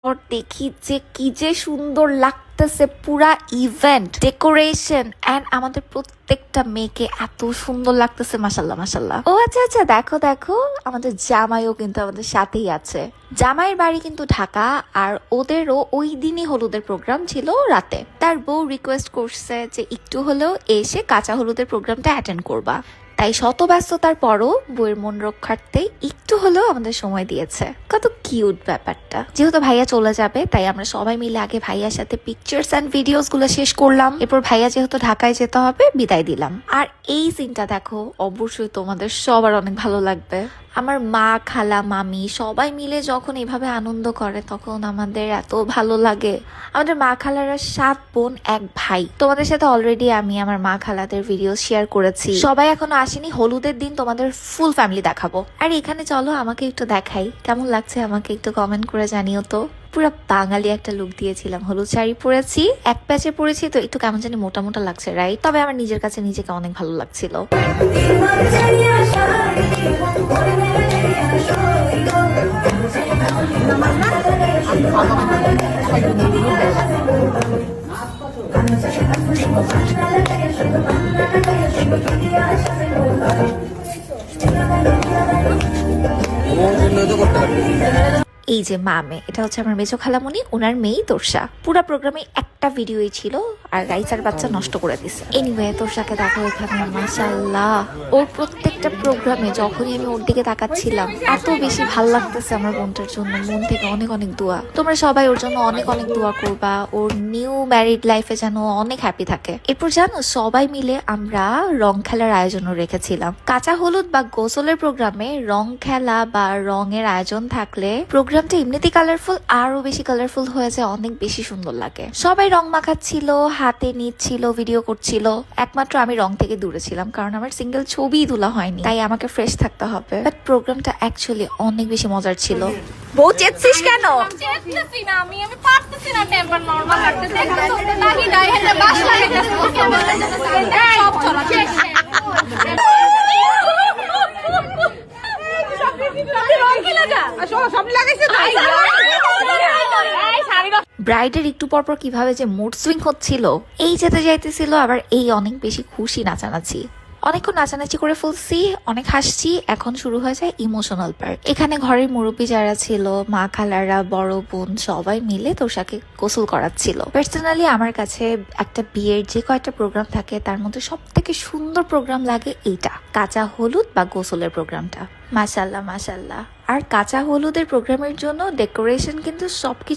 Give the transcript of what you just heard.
और দেখি যে কি যে সুন্দর লাগতেছে পুরা ইভেন্ট ডেকোরেশন এন্ড আমাদের প্রত্যেকটা মেয়েকে এত সুন্দর লাগতেছে মাশাল্লাহ মাশাল্লাহ। ও আচ্ছা আচ্ছা, দেখো দেখো আমাদের জামাইও কিন্তু আমাদের সাথেই আছে। জামাইয়ের বাড়ি কিন্তু ঢাকা, আর ওদেরও ওই দিনই হলুদের প্রোগ্রাম ছিল রাতে। তার বউ রিকোয়েস্ট করছে যে একটু হলেও এসে কাঁচা হলুদের প্রোগ্রামটা অ্যাটেন্ড করবা, তাই শত ব্যস্ততার পরও বইয়ের মন রক্ষার্থে একটু হলেও আমাদের সময় দিয়েছে। কত কিউট ব্যাপারটা। যেহেতু ভাইয়া চলে যাবে তাই আমরা সবাই মিলে আগে ভাইয়ার সাথে পিকচার্স এন্ড ভিডিওস গুলো শেষ করলাম, এরপর ভাইয়া যেহেতু ঢাকায় যেতে হবে বিদায় দিলাম। আর এই সিনটা দেখো, অবশ্যই তোমাদের সবার অনেক ভালো লাগবে। আমার মা খালা মামি সবাই মিলে যখন এভাবে আনন্দ করে তখন আমাদের এত ভালো লাগে। আমাদের মা খালারা 7 বোন 1 ভাই। তোমাদের সাথে অলরেডি আমি আমার মা খালাদের ভিডিও শেয়ার করেছি। সবাই এখনো আসেনি, হলুদের দিন তোমাদের ফুল ফ্যামিলি দেখাবো। আর এখানে চলো আমাকে একটু দেখাই, কেমন লাগছে আমাকে একটু কমেন্ট করে জানিও তো। পুরো বাঙালি একটা লুক দিয়েছিলাম, হলুদ শাড়ি পরেছি, এক প্যাচে পরেছি, তো একটু কেমন জানি মোটা মোটা লাগছে রাইট, তবে আমার নিজের কাছে নিজেকে অনেক ভালো লাগছিল। এই যে মামে, এটা হচ্ছে আমার মেজো খালামণি, ওনার মেয়ে তোরসা। পুরো প্রোগ্রামে একটা ভিডিওই ছিল আর রাইসার বাচ্চা নষ্ট করে দিছে। এনিওয়ে তোরসাকে দেখো এখানে, মাশাআল্লাহ ওর প্রত্যেকটা প্রোগ্রামে যখনই আমি ওর দিকে তাকাচ্ছিলাম এত বেশি ভালো লাগতেছে আমার বোনটার জন্য। মন থেকে অনেক অনেক দোয়া, তোমরা সবাই ওর জন্য অনেক অনেক দোয়া করবা, ওর নিউ ম্যারিড লাইফে যেন অনেক হ্যাপি থাকে। এরপর জানো সবাই মিলে আমরা রং খেলার আয়োজনও রেখেছিলাম। কাঁচা হলুদ বা গোসলের প্রোগ্রামে রং খেলা বা রঙের আয়োজন থাকলে প্রোগ্রামটা এমনিতেই কালারফুল, আরো বেশি কালারফুল হয়ে যায়, অনেক বেশি সুন্দর লাগে। সবাই রং মাখাচ্ছিল, হাতে নিচ্ছিল, ভিডিও করছিল। একমাত্র আমি রং থেকে দূরে ছিলাম, কারণ আমার সিঙ্গেল ছবি তোলা হয়নি, তাই আমাকে ফ্রেশ থাকতে হবে। বাট প্রোগ্রামটা অ্যাকচুয়ালি অনেক বেশি মজার ছিল। বউ চেয়েছিস কেন? চেয়েছি না আমি পারতেছি না, টেম্পার নরমাল লাগতেছে। নাহি ডাই হেলে বাস লাগাইতেছে, ওকে বলে সব চলা শেষ। ব্রাইডের একটু পরপর কিভাবে যে মুড সুইং হচ্ছিল, এই যেতে যাইতেছিল, আবার এই অনেক বেশি খুশি নাচানাচি। অনেকক্ষণ নাচানাচি করে ফেলছি, অনেক হাসছি। এখন শুরু হয়ে যায় ইমোশনাল পার্ট। এখানে ঘরের মুরব্বী যারা ছিল, মা খালারা, বড় বোন সবাই মিলে তোষাকে গোসল করাচ্ছিল। পার্সোনালি আমার কাছে একটা বিয়ের যে কয়েকটা প্রোগ্রাম থাকে তার মধ্যে সব থেকে সুন্দর প্রোগ্রাম লাগে এইটা, কাঁচা হলুদ বা গোসলের প্রোগ্রামটা। মাশাল্লাহ মাশাল্লাহ। আর কাঁচা হলুদের প্রোগ্রামের জন্য ডেকোরেশন কিন্তু সবকিছু